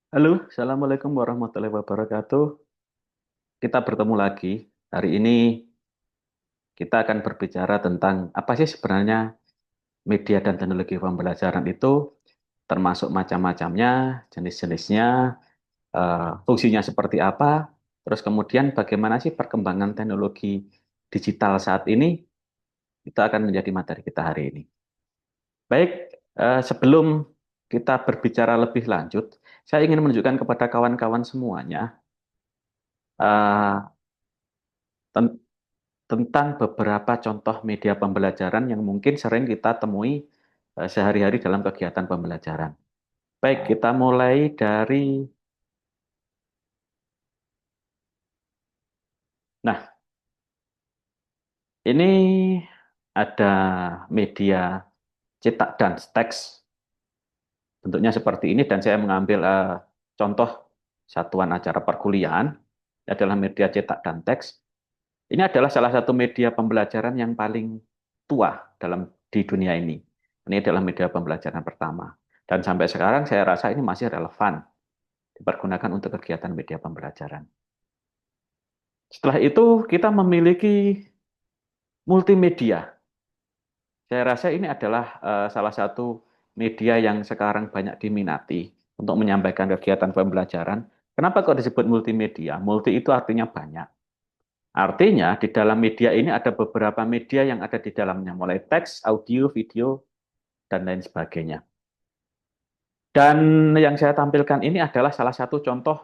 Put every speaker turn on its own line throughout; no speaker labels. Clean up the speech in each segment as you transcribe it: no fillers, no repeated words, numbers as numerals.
Halo, Assalamualaikum warahmatullahi wabarakatuh. Kita bertemu lagi. Hari ini kita akan berbicara tentang apa sih sebenarnya media dan teknologi pembelajaran itu, termasuk macam-macamnya, jenis-jenisnya, fungsinya seperti apa, terus kemudian bagaimana sih perkembangan teknologi digital saat ini, itu akan menjadi materi kita hari ini. Baik, sebelum kita berbicara lebih lanjut, saya ingin menunjukkan kepada kawan-kawan semuanya eh, tentang beberapa contoh media pembelajaran yang mungkin sering kita temui sehari-hari dalam kegiatan pembelajaran. Baik, kita mulai dari, nah, ini ada media cetak dan teks, bentuknya seperti ini, dan saya mengambil contoh satuan acara perkuliahan, ini adalah media cetak dan teks. Ini adalah salah satu media pembelajaran yang paling tua di dunia ini. Ini adalah media pembelajaran pertama. Dan sampai sekarang saya rasa ini masih relevan dipergunakan untuk kegiatan media pembelajaran. Setelah itu kita memiliki multimedia. Saya rasa ini adalah salah satu media yang sekarang banyak diminati untuk menyampaikan kegiatan pembelajaran. Kenapa kok disebut multimedia? Multi itu artinya banyak. Artinya, di dalam media ini ada beberapa media yang ada di dalamnya, mulai teks, audio, video, dan lain sebagainya. Dan yang saya tampilkan ini adalah salah satu contoh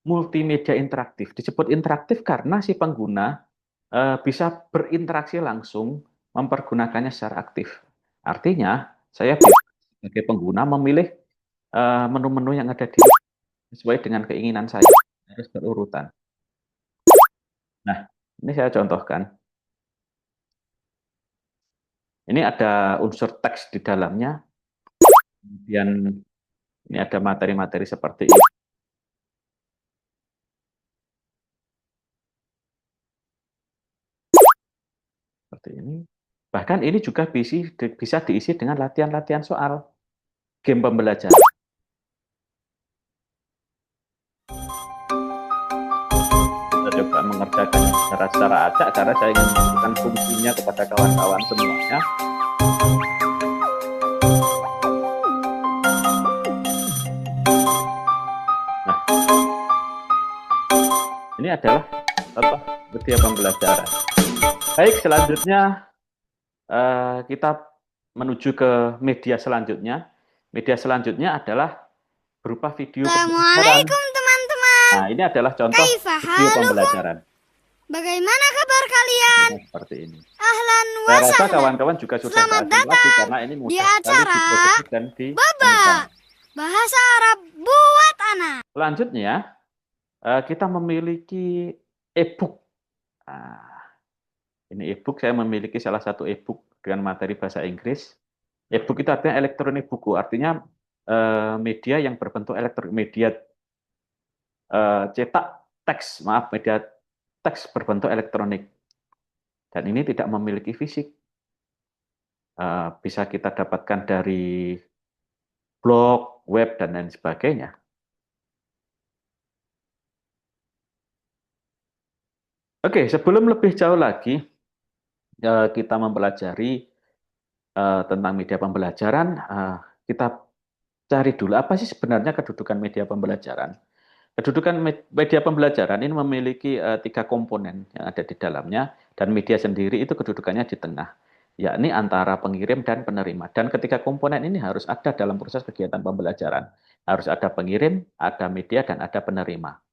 multimedia interaktif. Disebut interaktif karena si pengguna bisa berinteraksi langsung mempergunakannya secara aktif. Artinya, saya sebagai pengguna memilih menu-menu yang ada di sesuai dengan keinginan saya, harus berurutan. Nah, ini saya contohkan. Ini ada unsur teks di dalamnya, kemudian ini ada materi-materi seperti ini. Bahkan ini juga bisa diisi dengan latihan-latihan soal game pembelajaran. Kita coba mengerjakan secara acak karena saya ingin menunjukkan fungsinya kepada kawan-kawan semuanya. Nah, ini adalah contoh media pembelajaran. Baik, selanjutnya kita menuju ke media selanjutnya. Media selanjutnya adalah berupa video pembelajaran.
Assalamualaikum teman-teman.
Nah, ini adalah contoh
Kaifa
video
halukum?
pembelajaran.
Bagaimana kabar kalian?
Nah, seperti ini.
Ahlan wa
Saya rasa
sahlan.
kawan-kawan juga sudah tak
Selamat
asing lagi
datang
karena ini
di
mudah sekali
acara
diproduksi dan ditemukan.
Baba Bahasa Arab buat anak.
Selanjutnya, kita memiliki e-book. Nah, ini e-book, saya memiliki salah satu e-book dengan materi bahasa Inggris. E-book itu artinya elektronik buku, artinya media yang berbentuk elektronik, media cetak teks, maaf, media teks berbentuk elektronik. Dan ini tidak memiliki fisik. Bisa kita dapatkan dari blog, web, dan lain sebagainya. Oke, sebelum lebih jauh lagi, kita mempelajari tentang media pembelajaran, kita cari dulu apa sih sebenarnya kedudukan media pembelajaran. Kedudukan media pembelajaran ini memiliki tiga komponen yang ada di dalamnya, dan media sendiri itu kedudukannya di tengah, yakni antara pengirim dan penerima. Dan ketiga komponen ini harus ada dalam proses kegiatan pembelajaran. Harus ada pengirim, ada media, dan ada penerima.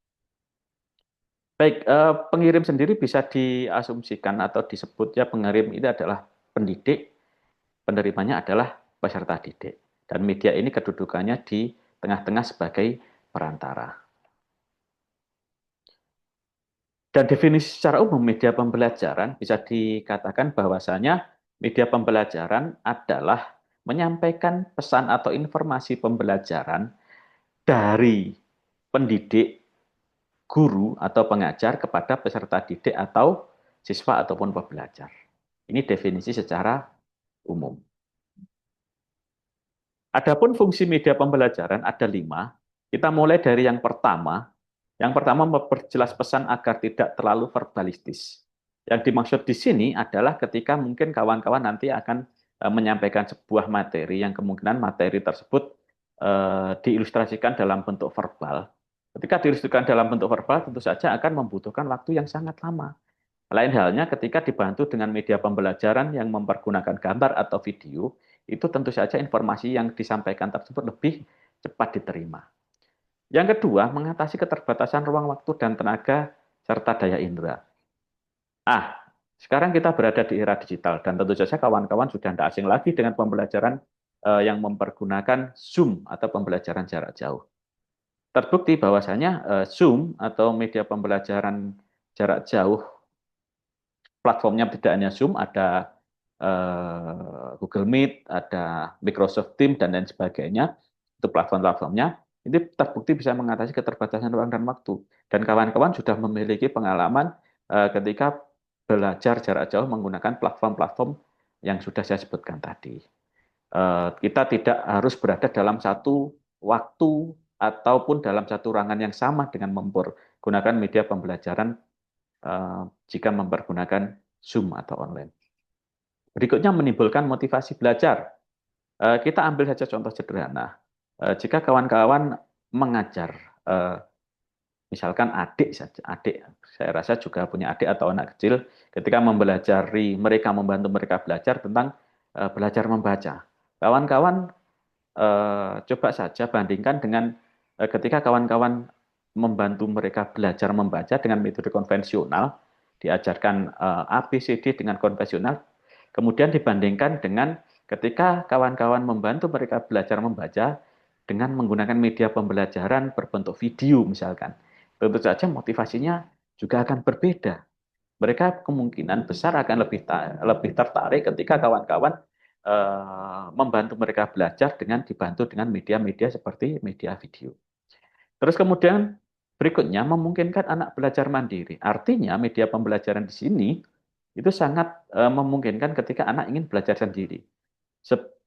Baik, pengirim sendiri bisa diasumsikan atau disebut ya pengirim itu adalah pendidik, penerimanya adalah peserta didik. Dan media ini kedudukannya di tengah-tengah sebagai perantara. Dan definisi secara umum media pembelajaran bisa dikatakan bahwasanya media pembelajaran adalah menyampaikan pesan atau informasi pembelajaran dari pendidik, guru atau pengajar kepada peserta didik atau siswa ataupun pembelajar. Ini definisi secara umum. Adapun fungsi media pembelajaran ada 5. Kita mulai dari yang pertama. Yang pertama memperjelas pesan agar tidak terlalu verbalistis. Yang dimaksud di sini adalah ketika mungkin kawan-kawan nanti akan menyampaikan sebuah materi yang kemungkinan materi tersebut diilustrasikan dalam bentuk verbal. Ketika diilustrasikan dalam bentuk verbal tentu saja akan membutuhkan waktu yang sangat lama. Lain halnya ketika dibantu dengan media pembelajaran yang mempergunakan gambar atau video, itu tentu saja informasi yang disampaikan tersebut lebih cepat diterima. Yang kedua, mengatasi keterbatasan ruang waktu dan tenaga serta daya indera. Sekarang kita berada di era digital dan tentu saja kawan-kawan sudah tidak asing lagi dengan pembelajaran yang mempergunakan Zoom atau pembelajaran jarak jauh. Terbukti bahwasanya Zoom atau media pembelajaran jarak jauh, platformnya tidak hanya Zoom, ada Google Meet, ada Microsoft Teams, dan lain sebagainya. Itu platform-platformnya. Ini terbukti bisa mengatasi keterbatasan ruang dan waktu. Dan kawan-kawan sudah memiliki pengalaman ketika belajar jarak jauh menggunakan platform-platform yang sudah saya sebutkan tadi. Kita tidak harus berada dalam satu waktu ataupun dalam satu ruangan yang sama dengan menggunakan media pembelajaran jika mempergunakan Zoom atau online. Berikutnya menimbulkan motivasi belajar. Kita ambil saja contoh sederhana. Jika kawan-kawan mengajar, misalkan adik saja, adik, saya rasa juga punya adik atau anak kecil, ketika mempelajari mereka, membantu mereka belajar tentang belajar membaca. Kawan-kawan coba saja bandingkan dengan ketika kawan-kawan membantu mereka belajar membaca dengan metode konvensional, diajarkan A, B, C, D dengan konvensional, kemudian dibandingkan dengan ketika kawan-kawan membantu mereka belajar membaca dengan menggunakan media pembelajaran berbentuk video misalkan. Tentu saja motivasinya juga akan berbeda. Mereka kemungkinan besar akan lebih tertarik ketika kawan-kawan membantu mereka belajar dengan dibantu dengan media-media seperti media video. Terus kemudian berikutnya memungkinkan anak belajar mandiri. Artinya media pembelajaran di sini itu sangat memungkinkan ketika anak ingin belajar sendiri.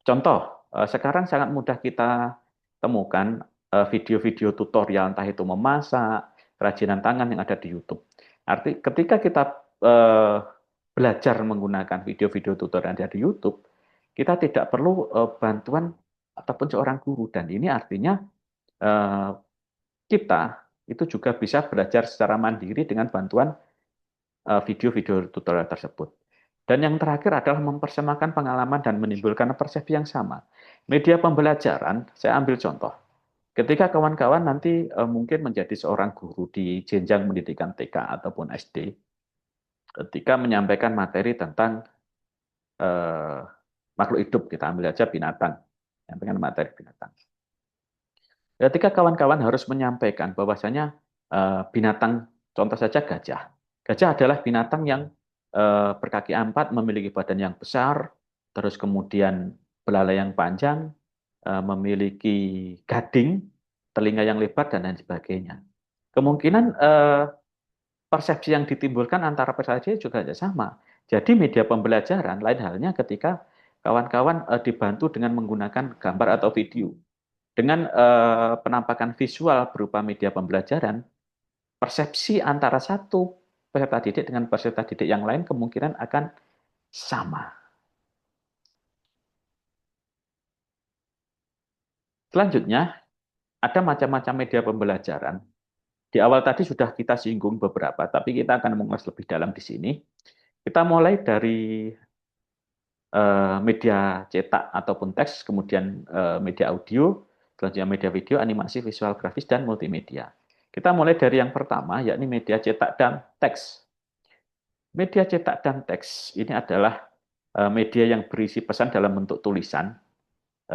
Contoh, sekarang sangat mudah kita temukan video-video tutorial entah itu memasak, kerajinan tangan yang ada di YouTube. Ketika kita eh, belajar menggunakan video-video tutorial yang ada di YouTube, kita tidak perlu bantuan ataupun seorang guru, dan ini artinya eh, kita itu juga bisa belajar secara mandiri dengan bantuan video-video tutorial tersebut. Dan yang terakhir adalah mempersemakan pengalaman dan menimbulkan persepsi yang sama. Media pembelajaran, saya ambil contoh. Ketika kawan-kawan nanti mungkin menjadi seorang guru di jenjang pendidikan TK ataupun SD, ketika menyampaikan materi tentang eh, makhluk hidup, kita ambil saja binatang, menyampaikan materi binatang. Ketika kawan-kawan harus menyampaikan bahwasanya binatang, contoh saja gajah. Gajah adalah binatang yang berkaki empat, memiliki badan yang besar, terus kemudian belalai yang panjang, memiliki gading, telinga yang lebar, dan lain sebagainya. Kemungkinan persepsi yang ditimbulkan antara persepsi juga sama. Jadi media pembelajaran lain halnya ketika kawan-kawan dibantu dengan menggunakan gambar atau video. Dengan penampakan visual berupa media pembelajaran, persepsi antara satu peserta didik dengan peserta didik yang lain kemungkinan akan sama. Selanjutnya, ada macam-macam media pembelajaran. Di awal tadi sudah kita singgung beberapa, tapi kita akan mengulas lebih dalam di sini. Kita mulai dari media cetak ataupun teks, kemudian media audio, selanjutnya media video, animasi, visual grafis, dan multimedia. Kita mulai dari yang pertama, yakni media cetak dan teks. Media cetak dan teks ini adalah media yang berisi pesan dalam bentuk tulisan,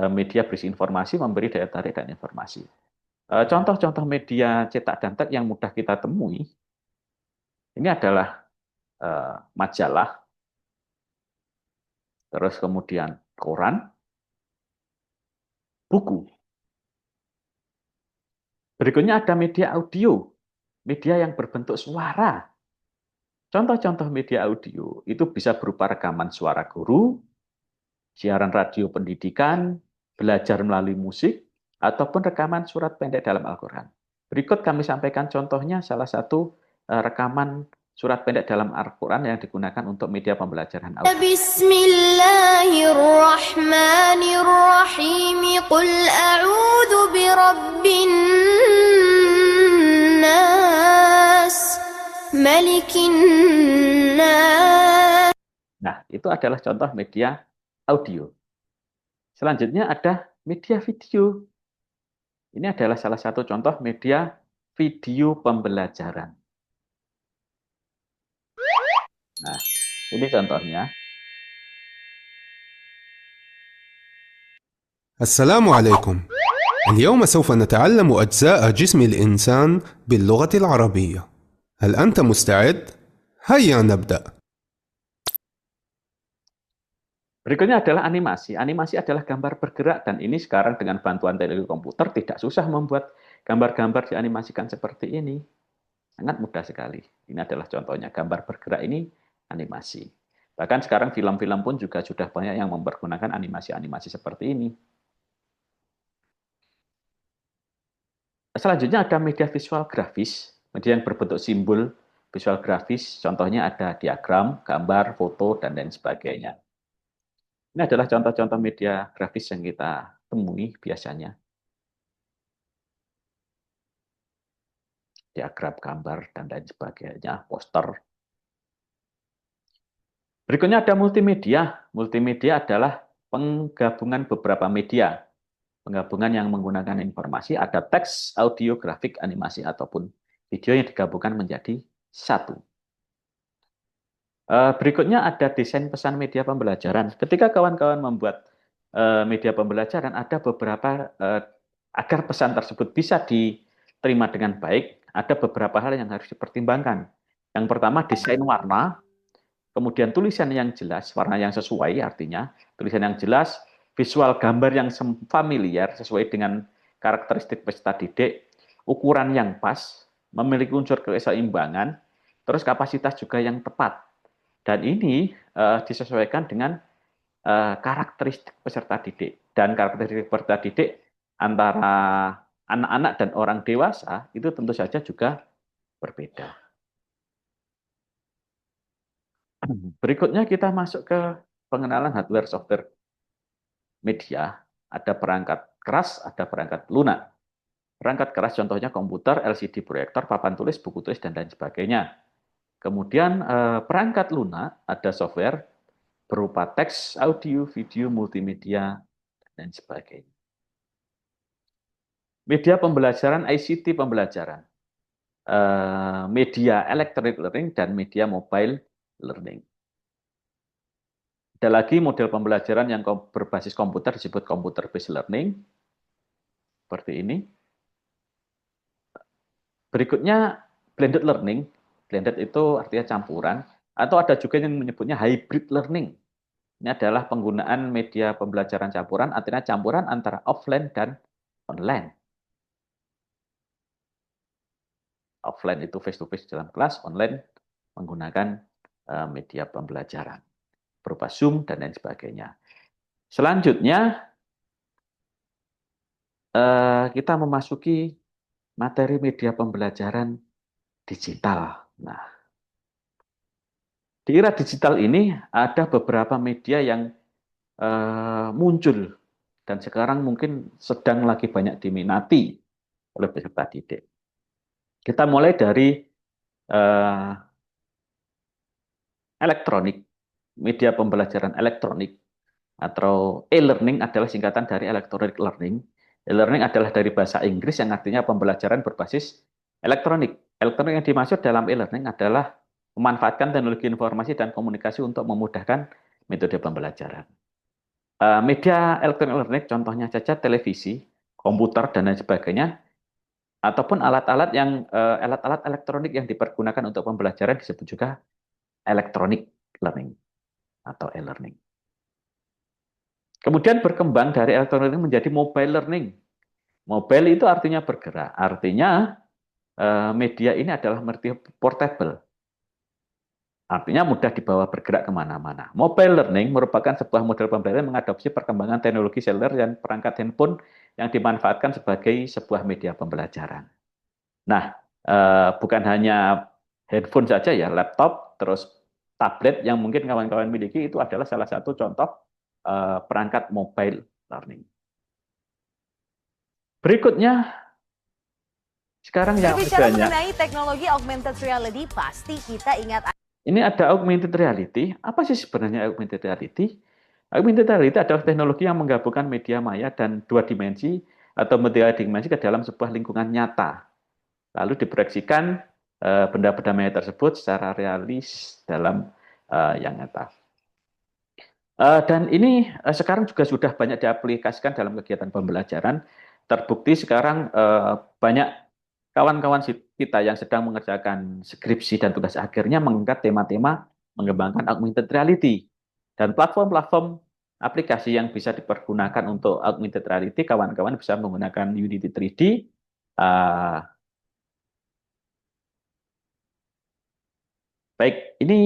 media berisi informasi, memberi daya tarik dan informasi. Contoh-contoh media cetak dan teks yang mudah kita temui, ini adalah majalah, terus kemudian koran, buku. Berikutnya ada media audio, media yang berbentuk suara. Contoh-contoh media audio itu bisa berupa rekaman suara guru, siaran radio pendidikan, belajar melalui musik, ataupun rekaman surat pendek dalam Al-Quran. Berikut kami sampaikan contohnya salah satu rekaman surat pendek dalam Al-Quran yang digunakan untuk media pembelajaran audio.
Bismillahirrahmanirrahim. Qul a'udzu birabbin nas, malikin nas.
Nah, itu adalah contoh media audio. Selanjutnya ada media video. Ini adalah salah satu contoh media video pembelajaran. Nah, ini contohnya.
السلام عليكم. اليوم سوف نتعلم أجزاء جسم الإنسان باللغة العربية. هل أنت مستعد؟ هيا نبدأ.
Berikutnya adalah animasi. Animasi adalah gambar bergerak, dan ini sekarang dengan bantuan teknologi komputer tidak susah membuat gambar-gambar dianimasikan seperti ini. Sangat mudah sekali. Ini adalah contohnya, gambar bergerak ini animasi. Bahkan sekarang film-film pun juga sudah banyak yang mempergunakan animasi-animasi seperti ini. Selanjutnya ada media visual grafis, media yang berbentuk simbol visual grafis. Contohnya ada diagram, gambar, foto, dan lain sebagainya. Ini adalah contoh-contoh media grafis yang kita temui biasanya. Diagram, gambar, dan lain sebagainya, poster. Berikutnya ada multimedia. Multimedia adalah penggabungan beberapa media. Penggabungan yang menggunakan informasi, ada teks, audio, grafik, animasi, ataupun video yang digabungkan menjadi satu. Berikutnya ada desain pesan media pembelajaran. Ketika kawan-kawan membuat media pembelajaran, ada beberapa, agar pesan tersebut bisa diterima dengan baik, ada beberapa hal yang harus dipertimbangkan. Yang pertama, desain warna, kemudian tulisan yang jelas, warna yang sesuai, artinya tulisan yang jelas, visual gambar yang familiar sesuai dengan karakteristik peserta didik, ukuran yang pas, memiliki unsur keseimbangan, terus kapasitas juga yang tepat. Dan ini disesuaikan dengan karakteristik peserta didik. Dan karakteristik peserta didik antara anak-anak dan orang dewasa itu tentu saja juga berbeda. Berikutnya kita masuk ke pengenalan hardware software media. Ada perangkat keras, ada perangkat lunak. Perangkat keras contohnya komputer, LCD proyektor, papan tulis, buku tulis, dan lain sebagainya. Kemudian perangkat lunak ada software berupa teks, audio, video, multimedia, dan sebagainya. Media pembelajaran, ICT pembelajaran. Media electronic learning dan media mobile learning. Ada lagi model pembelajaran yang berbasis komputer disebut computer based learning. Seperti ini. Berikutnya blended learning. Blended itu artinya campuran. Atau ada juga yang menyebutnya hybrid learning. Ini adalah penggunaan media pembelajaran campuran, artinya campuran antara offline dan online. Offline itu face-to-face dalam kelas, online menggunakan media pembelajaran berupa Zoom dan lain sebagainya. Selanjutnya, kita memasuki materi media pembelajaran digital. Nah, di era digital ini ada beberapa media yang muncul dan sekarang mungkin sedang lagi banyak diminati oleh peserta didik. Kita mulai dari elektronik, media pembelajaran elektronik, atau e-learning adalah singkatan dari electronic learning. E-learning adalah dari bahasa Inggris yang artinya pembelajaran berbasis elektronik. Elektronik yang dimaksud dalam e-learning adalah memanfaatkan teknologi informasi dan komunikasi untuk memudahkan metode pembelajaran. Media electronic learning contohnya saja televisi, komputer, dan lain sebagainya, ataupun alat-alat elektronik yang dipergunakan untuk pembelajaran disebut juga electronic learning atau e-learning. Kemudian berkembang dari electronic learning menjadi mobile learning. Mobile itu artinya bergerak, artinya media ini adalah media portable. Artinya mudah dibawa bergerak kemana-mana. Mobile learning merupakan sebuah model pembelajaran yang mengadopsi perkembangan teknologi seluler dan perangkat handphone yang dimanfaatkan sebagai sebuah media pembelajaran. Nah, bukan hanya handphone saja ya, laptop, terus tablet yang mungkin kawan-kawan miliki itu adalah salah satu contoh perangkat mobile learning. Berikutnya, sekarang yang
Berbicara
banyak.
mengenai teknologi augmented reality, pasti kita ingat
Ini ada augmented reality. Apa sih sebenarnya augmented reality? Augmented reality adalah teknologi yang menggabungkan media maya dan dua dimensi atau media dimensi ke dalam sebuah lingkungan nyata. Lalu diproyeksikan benda-benda maya tersebut secara realis dalam yang nyata. Dan ini sekarang juga sudah banyak diaplikasikan dalam kegiatan pembelajaran. Terbukti sekarang banyak kawan-kawan kita yang sedang mengerjakan skripsi dan tugas akhirnya mengangkat tema-tema mengembangkan augmented reality. Dan platform-platform aplikasi yang bisa dipergunakan untuk augmented reality, kawan-kawan bisa menggunakan Unity 3D, baik, ini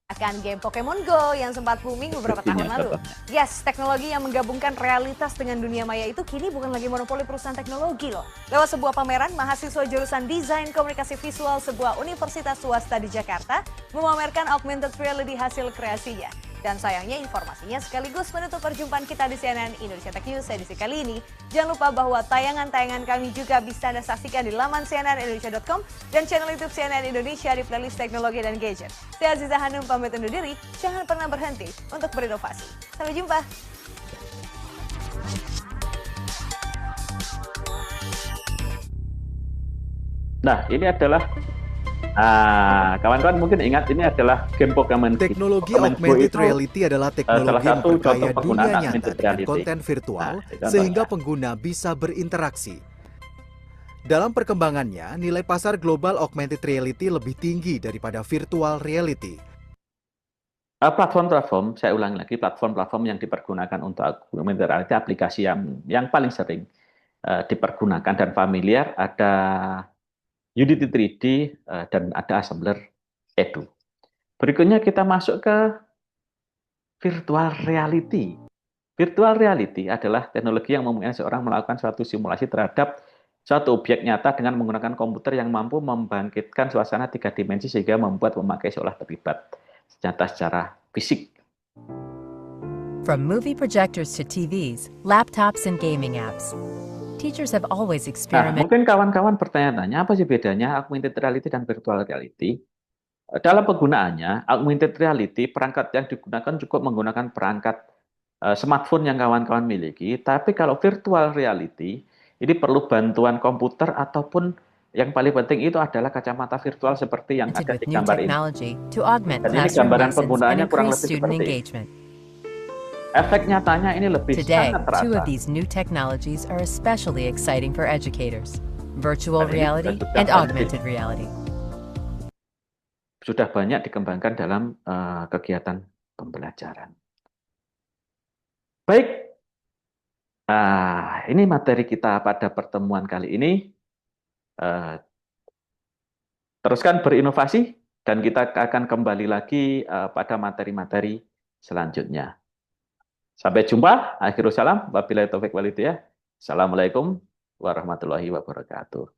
akan game Pokemon Go yang sempat booming beberapa tahun lalu. Yes, teknologi yang menggabungkan realitas dengan dunia maya itu kini bukan lagi monopoli perusahaan teknologi loh. Lewat sebuah pameran, mahasiswa jurusan Desain Komunikasi Visual sebuah universitas swasta di Jakarta memamerkan augmented reality hasil kreasinya. Dan sayangnya informasinya sekaligus menutup perjumpaan kita di CNN Indonesia Tech News edisi kali ini. Jangan lupa bahwa tayangan-tayangan kami juga bisa Anda saksikan di laman cnnindonesia.com dan channel YouTube CNN Indonesia di playlist teknologi dan gadget. Saya Aziza Hanum pamit undur diri, jangan pernah berhenti untuk berinovasi. Sampai jumpa.
Nah, ini adalah kawan-kawan mungkin ingat ini adalah game Pokemon.
Teknologi augmented reality adalah teknologi yang memperkaya dunia nyata dengan konten virtual sehingga pengguna bisa berinteraksi. Dalam perkembangannya, nilai pasar global augmented reality lebih tinggi daripada virtual reality.
Platform-platform, saya ulangi lagi, platform-platform yang dipergunakan untuk augmented reality, aplikasi yang paling sering dipergunakan dan familiar ada Unity 3D dan ada Assembler Edu. Berikutnya kita masuk ke virtual reality. Virtual reality adalah teknologi yang memungkinkan seorang melakukan suatu simulasi terhadap suatu objek nyata dengan menggunakan komputer yang mampu membangkitkan suasana 3 dimensi sehingga membuat pemakai seolah terlibat nyata secara fisik.
From movie projectors to TVs, laptops, and gaming apps, teachers have always experimented.
Mungkin kawan-kawan bertanya-tanya apa sih bedanya augmented reality dan virtual reality? Dalam penggunaannya, augmented reality perangkat yang digunakan cukup menggunakan perangkat smartphone yang kawan-kawan miliki, tapi kalau virtual reality ini perlu bantuan komputer ataupun yang paling penting itu adalah kacamata virtual seperti yang ada di gambar ini. Dan ini gambaran penggunaannya kurang lebih seperti ini. Efek nyatanya ini lebih
Today,
sangat terasa.
two of these new technologies are especially exciting for educators: virtual reality and augmented reality.
Sudah banyak dikembangkan dalam kegiatan pembelajaran. Baik, ini materi kita pada pertemuan kali ini. Teruskan berinovasi dan kita akan kembali lagi pada materi-materi selanjutnya. Sampai jumpa. Akhirul salam. Wabillahi taufiq wal hidayah. Assalamualaikum warahmatullahi wabarakatuh.